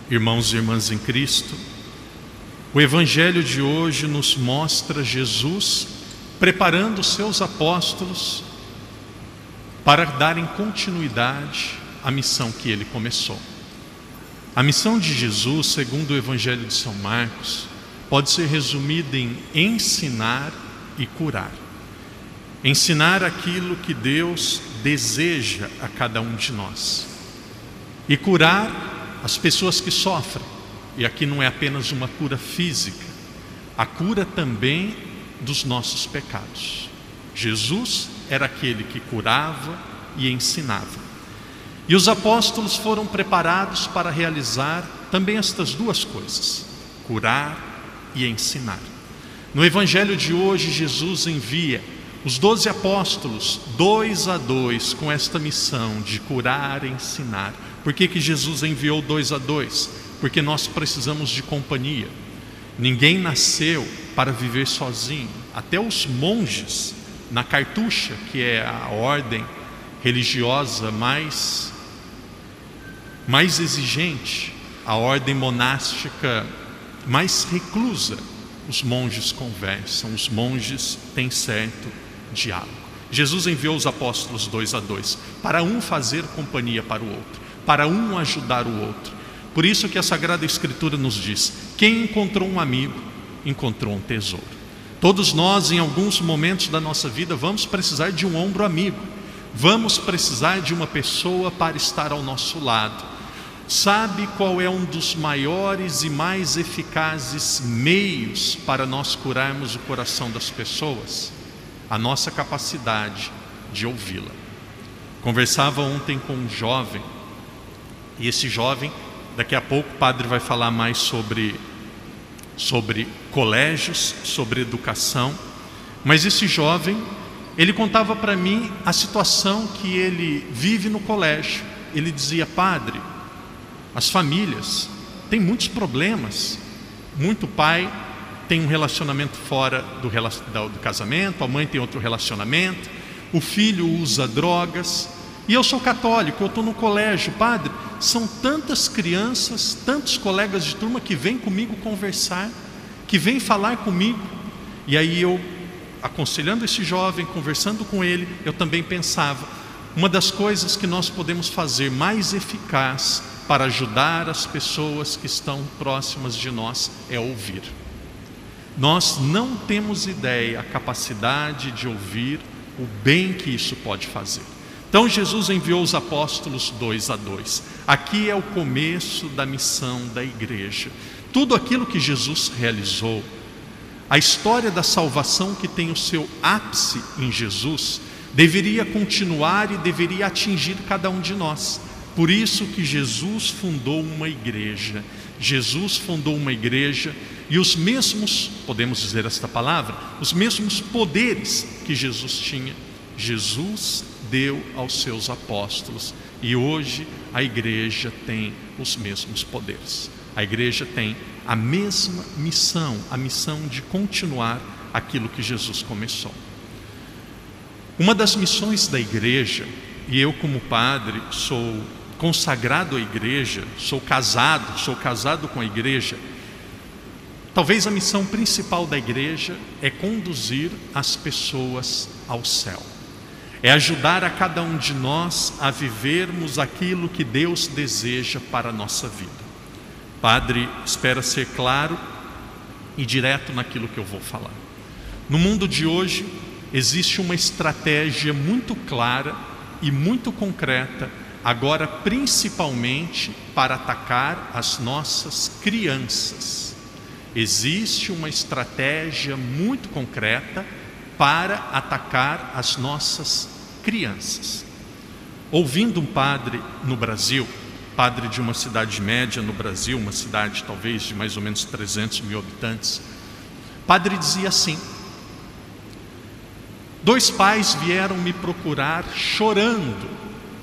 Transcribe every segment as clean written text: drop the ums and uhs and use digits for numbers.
Irmãos e irmãs em Cristo, o Evangelho de hoje nos mostra Jesus preparando os seus apóstolos para darem continuidade à missão que ele começou. A missão de Jesus, segundo o Evangelho de São Marcos, pode ser resumida em ensinar e curar. Ensinar aquilo que Deus deseja a cada um de nós e curar as pessoas que sofrem. E aqui não é apenas uma cura física, a cura também dos nossos pecados. Jesus era aquele que curava e ensinava. E os apóstolos foram preparados para realizar também estas duas coisas: curar e ensinar. No Evangelho de hoje, Jesus envia os 12 apóstolos, 2 a 2, com esta missão de curar e ensinar. Por que Jesus enviou 2 a 2? Porque nós precisamos de companhia. Ninguém nasceu para viver sozinho. Até os monges na Cartucha, que é a ordem religiosa mais exigente, a ordem monástica mais reclusa, os monges conversam, os monges têm certo diálogo. Jesus enviou os apóstolos 2 a 2 para um fazer companhia para o outro, para um ajudar o outro. Por isso que a Sagrada Escritura nos diz: quem encontrou um amigo, encontrou um tesouro. Todos nós, em alguns momentos da nossa vida, vamos precisar de um ombro amigo, vamos precisar de uma pessoa para estar ao nosso lado. Sabe qual é um dos maiores e mais eficazes meios para nós curarmos o coração das pessoas? A nossa capacidade de ouvi-la. Conversava ontem com um jovem, e esse jovem, daqui a pouco o padre vai falar mais sobre colégios, sobre educação, mas esse jovem, ele contava para mim a situação que ele vive no colégio. Ele dizia: padre, as famílias têm muitos problemas, muito pai tem um relacionamento fora do casamento, a mãe tem outro relacionamento, o filho usa drogas, e eu sou católico, eu estou no colégio, padre, são tantas crianças, tantos colegas de turma que vêm comigo conversar, que vêm falar comigo. E aí eu, aconselhando esse jovem, conversando com ele, eu também pensava, uma das coisas que nós podemos fazer mais eficaz para ajudar as pessoas que estão próximas de nós é ouvir. Nós não temos ideia, a capacidade de ouvir, o bem que isso pode fazer. Então Jesus enviou os apóstolos 2 a 2. Aqui é o começo da missão da igreja. Tudo aquilo que Jesus realizou, a história da salvação que tem o seu ápice em Jesus, deveria continuar e deveria atingir cada um de nós. Por isso que Jesus fundou uma igreja. Jesus fundou uma igreja e os mesmos, podemos dizer esta palavra, os mesmos poderes que Jesus tinha, Jesus deu aos seus apóstolos. E hoje a igreja tem os mesmos poderes. A igreja tem a mesma missão, a missão de continuar aquilo que Jesus começou. Uma das missões da igreja, e eu como padre sou consagrado à igreja, sou casado com a igreja, talvez a missão principal da igreja é conduzir as pessoas ao céu. É ajudar a cada um de nós a vivermos aquilo que Deus deseja para a nossa vida. Padre, espera ser claro e direto naquilo que eu vou falar. No mundo de hoje, existe uma estratégia muito clara e muito concreta, agora principalmente para atacar as nossas crianças. Existe uma estratégia muito concreta para atacar as nossas crianças. Ouvindo um padre no Brasil, padre de uma cidade média no Brasil, uma cidade talvez de mais ou menos 300 mil habitantes, padre dizia assim: 2 pais vieram me procurar chorando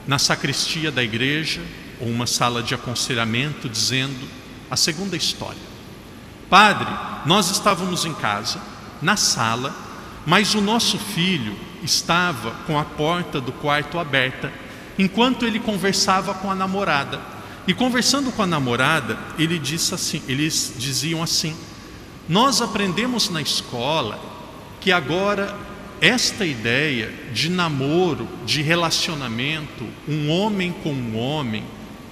na sacristia da igreja, ou uma sala de aconselhamento, dizendo a seguinte história: padre, nós estávamos em casa, na sala, mas o nosso filho estava com a porta do quarto aberta, enquanto ele conversava com a namorada. E conversando com a namorada, eles diziam assim: nós aprendemos na escola que agora esta ideia de namoro, de relacionamento, um homem com um homem,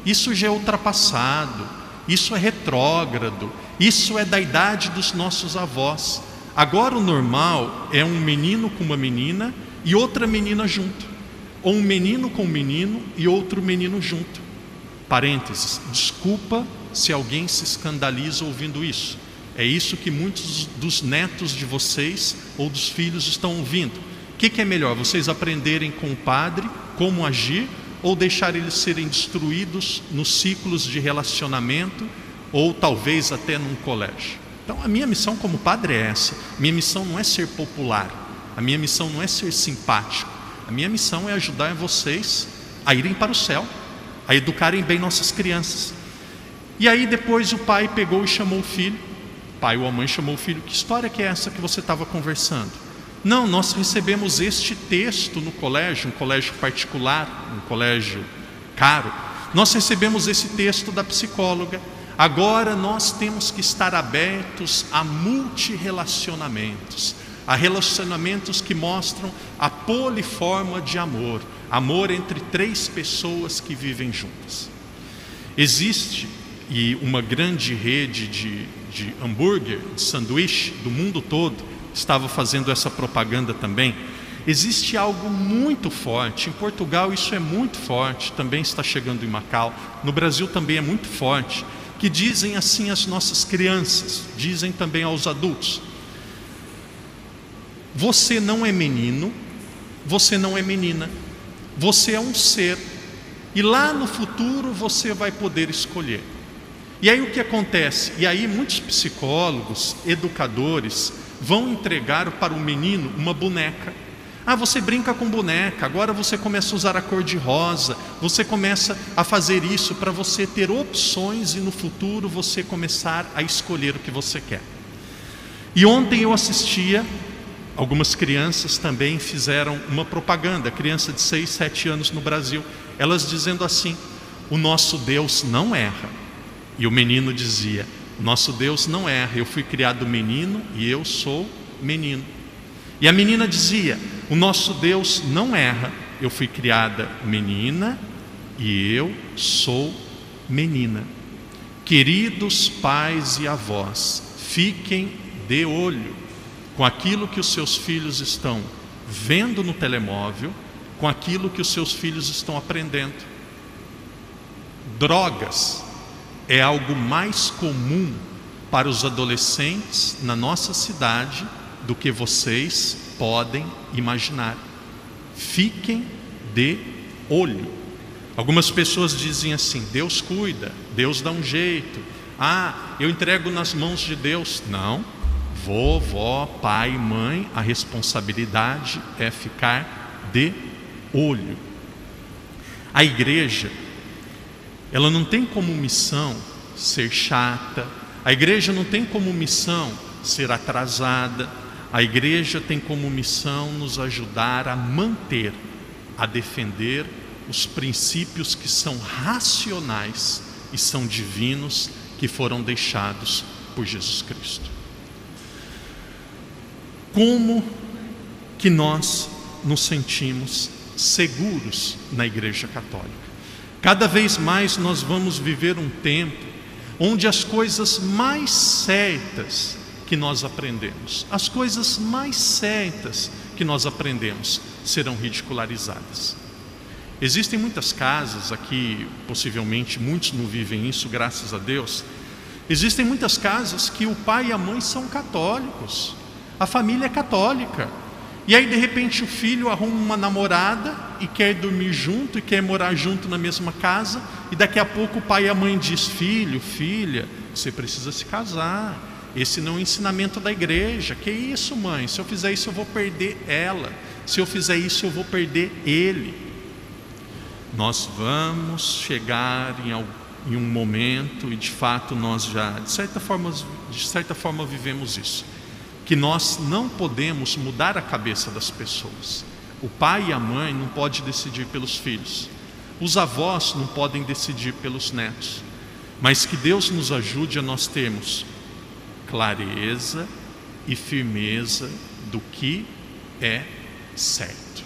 isso já é ultrapassado, isso é retrógrado, isso é da idade dos nossos avós. Agora o normal é um menino com uma menina e outra menina junto, ou um menino com um menino e outro menino junto. Parênteses, desculpa se alguém se escandaliza ouvindo isso. É isso que muitos dos netos de vocês ou dos filhos estão ouvindo. O que é melhor, vocês aprenderem com o padre como agir ou deixar eles serem destruídos nos ciclos de relacionamento ou talvez até num colégio? Então a minha missão como padre é essa. Minha missão não é ser popular, a minha missão não é ser simpático, a minha missão é ajudar vocês a irem para o céu, a educarem bem nossas crianças. E aí depois o pai pegou e chamou o filho, o pai ou a mãe chamou o filho: que história que é essa que você estava conversando? Não, nós recebemos este texto no colégio, um colégio particular, um colégio caro, nós recebemos esse texto da psicóloga. Agora nós temos que estar abertos a multirrelacionamentos, a relacionamentos que mostram a poliforma de amor, amor entre 3 pessoas que vivem juntas. Existe uma grande rede de hambúrguer, de sanduíche do mundo todo, estava fazendo essa propaganda também. Existe algo muito forte, em Portugal isso é muito forte, também está chegando em Macau, no Brasil também é muito forte, que dizem assim às nossas crianças, dizem também aos adultos: você não é menino, você não é menina, você é um ser, e lá no futuro você vai poder escolher. E aí o que acontece? E aí muitos psicólogos, educadores vão entregar para o menino uma boneca. Ah, você brinca com boneca, agora você começa a usar a cor de rosa, você começa a fazer isso para você ter opções e no futuro você começar a escolher o que você quer. E ontem eu assistia, algumas crianças também fizeram uma propaganda, criança de 6, 7 anos no Brasil, elas dizendo assim: o nosso Deus não erra. E o menino dizia: o nosso Deus não erra, eu fui criado menino e eu sou menino. E a menina dizia: o nosso Deus não erra, eu fui criada menina e eu sou menina. Queridos pais e avós, fiquem de olho com aquilo que os seus filhos estão vendo no telemóvel, com aquilo que os seus filhos estão aprendendo. Drogas é algo mais comum para os adolescentes na nossa cidade do que vocês podem imaginar. Fiquem de olho. Algumas pessoas dizem assim: Deus cuida, Deus dá um jeito, eu entrego nas mãos de Deus. Não, vovó, pai, mãe, a responsabilidade é ficar de olho. A igreja, ela não tem como missão ser chata, a igreja não tem como missão ser atrasada, a igreja tem como missão nos ajudar a manter, a defender os princípios que são racionais e são divinos, que foram deixados por Jesus Cristo. Como que nós nos sentimos seguros na Igreja Católica? Cada vez mais nós vamos viver um tempo onde as coisas mais certas que nós aprendemos, as coisas mais certas que nós aprendemos serão ridicularizadas. Existem muitas casas aqui, possivelmente muitos não vivem isso, graças a Deus. Existem muitas casas que o pai e a mãe são católicos, a família é católica, e aí de repente o filho arruma uma namorada e quer dormir junto e quer morar junto na mesma casa, e daqui a pouco o pai e a mãe diz: filho, filha, você precisa se casar, esse não é o ensinamento da igreja. Que isso, mãe? Se eu fizer isso eu vou perder ela, se eu fizer isso eu vou perder ele. Nós vamos chegar em um momento, e de fato nós já de certa forma vivemos isso, que nós não podemos mudar a cabeça das pessoas. O pai e a mãe não podem decidir pelos filhos. Os avós não podem decidir pelos netos, mas que Deus nos ajude a nós termos clareza e firmeza do que é certo.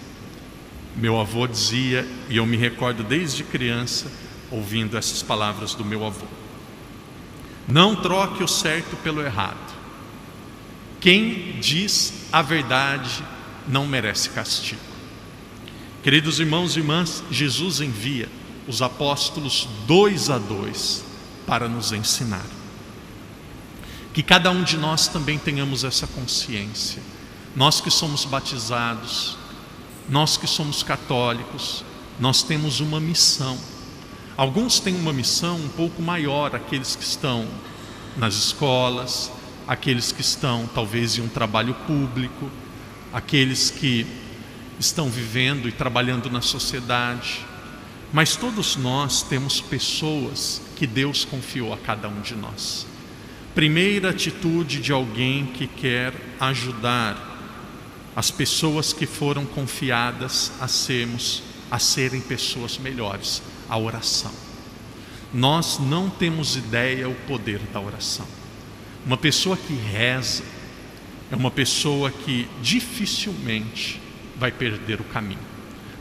Meu avô dizia, e eu me recordo desde criança ouvindo essas palavras do meu avô: não troque o certo pelo errado. Quem diz a verdade não merece castigo. Queridos irmãos e irmãs, Jesus envia os apóstolos 2 a 2 para nos ensinar. Que cada um de nós também tenhamos essa consciência. Nós que somos batizados, nós que somos católicos, nós temos uma missão. Alguns têm uma missão um pouco maior, aqueles que estão nas escolas, aqueles que estão talvez em um trabalho público, aqueles que estão vivendo e trabalhando na sociedade. Mas todos nós temos pessoas que Deus confiou a cada um de nós. Primeira atitude de alguém que quer ajudar as pessoas que foram confiadas a serem pessoas melhores: a oração. Nós não temos ideia o poder da oração. Uma pessoa que reza é uma pessoa que dificilmente vai perder o caminho.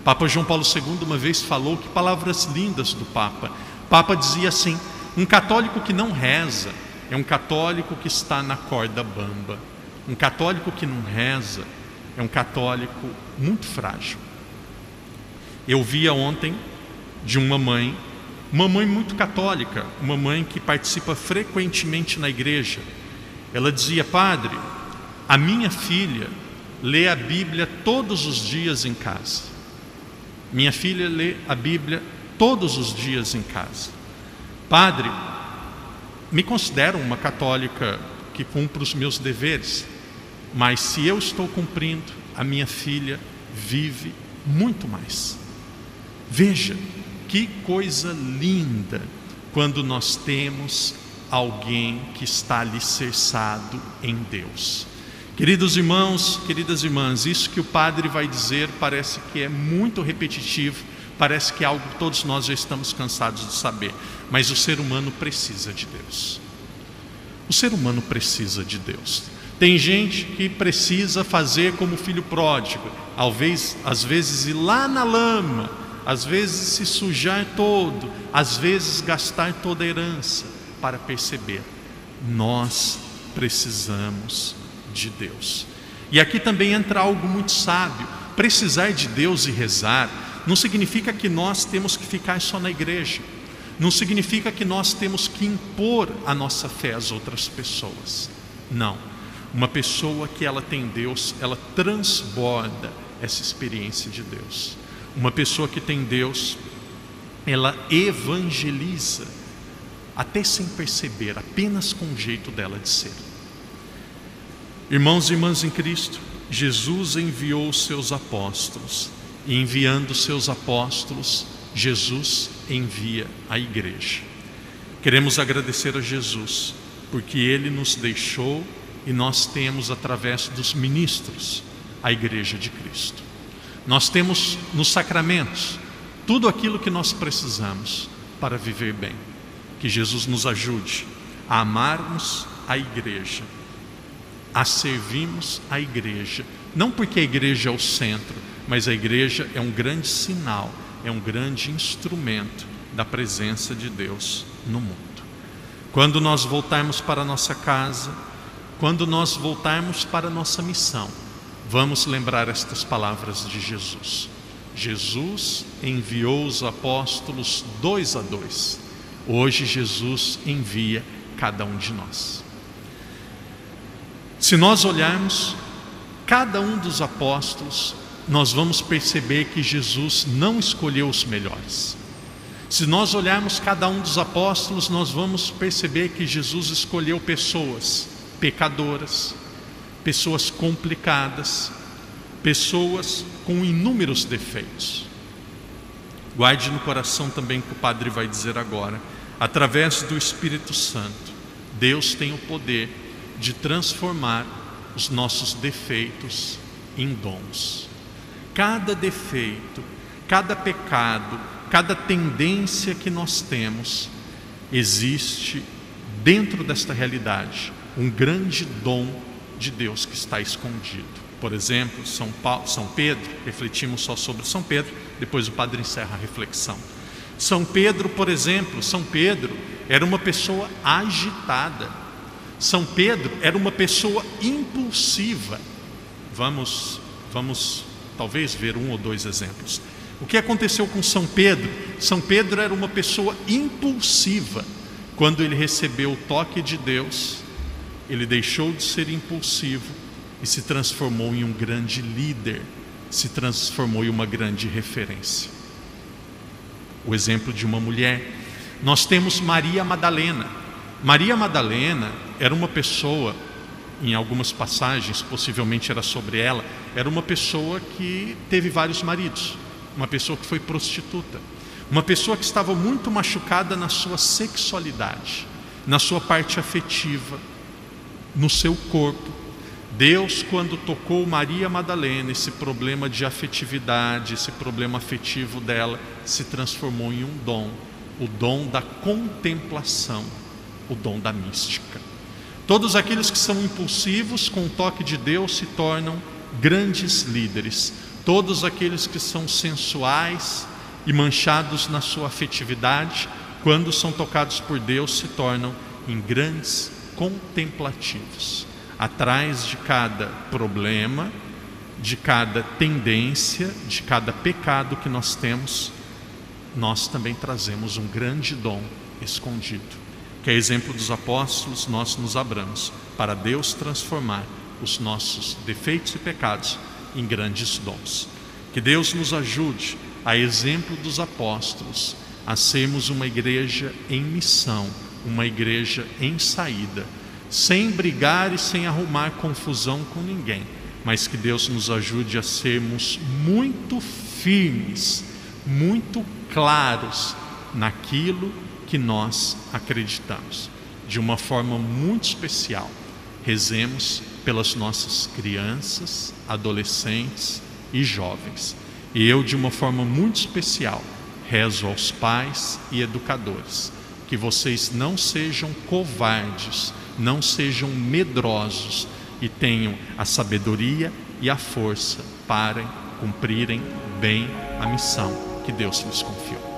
Papa João Paulo II uma vez falou, que palavras lindas do Papa. O Papa dizia assim: um católico que não reza é um católico que está na corda bamba. Um católico que não reza é um católico muito frágil. Eu via ontem de uma mãe muito católica, uma mãe que participa frequentemente na igreja. Ela dizia: padre, a minha filha lê a Bíblia todos os dias em casa. Minha filha lê a Bíblia todos os dias em casa. Padre, me considero uma católica que cumpre os meus deveres, mas se eu estou cumprindo, a minha filha vive muito mais. Veja que coisa linda quando nós temos alguém que está alicerçado em Deus. Queridos irmãos, queridas irmãs, isso que o padre vai dizer parece que é muito repetitivo, parece que é algo que todos nós já estamos cansados de saber, mas o ser humano precisa de Deus. O ser humano precisa de Deus. Tem gente que precisa fazer como o filho pródigo, às vezes ir lá na lama, às vezes se sujar todo, às vezes gastar toda a herança para perceber: nós precisamos de Deus. E aqui também entra algo muito sábio. Precisar de Deus e rezar não significa que nós temos que ficar só na igreja, não significa que nós temos que impor a nossa fé às outras pessoas. Não. Uma pessoa que ela tem Deus, ela transborda essa experiência de Deus. Uma pessoa que tem Deus, ela evangeliza, até sem perceber, apenas com o jeito dela de ser. Irmãos e irmãs em Cristo, Jesus enviou os seus apóstolos, e enviando os seus apóstolos, Jesus envia a igreja. Queremos agradecer a Jesus, porque Ele nos deixou e nós temos, através dos ministros, a igreja de Cristo. Nós temos nos sacramentos tudo aquilo que nós precisamos para viver bem. Que Jesus nos ajude a amarmos a igreja, a servirmos a igreja, não porque a igreja é o centro, mas a igreja é um grande sinal, é um grande instrumento da presença de Deus no mundo. Quando nós voltarmos para a nossa casa, quando nós voltarmos para a nossa missão, vamos lembrar estas palavras de Jesus. Jesus enviou os apóstolos 2 a 2. Hoje Jesus envia cada um de nós. Se nós olharmos cada um dos apóstolos, nós vamos perceber que Jesus não escolheu os melhores. Se nós olharmos cada um dos apóstolos, nós vamos perceber que Jesus escolheu pessoas pecadoras, pessoas complicadas, pessoas com inúmeros defeitos. Guarde no coração também o que o padre vai dizer agora. Através do Espírito Santo, Deus tem o poder de transformar os nossos defeitos em dons. Cada defeito, cada pecado, cada tendência que nós temos, existe dentro desta realidade um grande dom de Deus que está escondido. Por exemplo, São Pedro, refletimos só sobre São Pedro, depois o padre encerra a reflexão. São Pedro, por exemplo, São Pedro era uma pessoa agitada. São Pedro era uma pessoa impulsiva. Vamos talvez ver um ou dois exemplos. O que aconteceu com São Pedro? São Pedro era uma pessoa impulsiva. Quando ele recebeu o toque de Deus, ele deixou de ser impulsivo e se transformou em um grande líder, se transformou em uma grande referência. O exemplo de uma mulher. Nós temos Maria Madalena. Maria Madalena era uma pessoa, em algumas passagens, possivelmente era sobre ela, era uma pessoa que teve vários maridos, uma pessoa que foi prostituta, uma pessoa que estava muito machucada na sua sexualidade, na sua parte afetiva, no seu corpo. Deus, quando tocou Maria Madalena, esse problema de afetividade, esse problema afetivo dela, se transformou em um dom, o dom da contemplação, o dom da mística. Todos aqueles que são impulsivos, com o toque de Deus, se tornam grandes líderes. Todos aqueles que são sensuais e manchados na sua afetividade, quando são tocados por Deus, se tornam em grandes contemplativos. Atrás de cada problema, de cada tendência, de cada pecado que nós temos, nós também trazemos um grande dom escondido, que é exemplo dos apóstolos. Nós nos abramos para Deus transformar os nossos defeitos e pecados em grandes dons. Que Deus nos ajude, a exemplo dos apóstolos, a sermos uma igreja em missão, uma igreja em saída, sem brigar e sem arrumar confusão com ninguém, mas que Deus nos ajude a sermos muito firmes, muito claros naquilo que nós acreditamos. De uma forma muito especial, rezemos pelas nossas crianças, adolescentes e jovens. E eu, de uma forma muito especial, rezo aos pais e educadores, que vocês não sejam covardes, não sejam medrosos e tenham a sabedoria e a força para cumprirem bem a missão que Deus lhes confiou.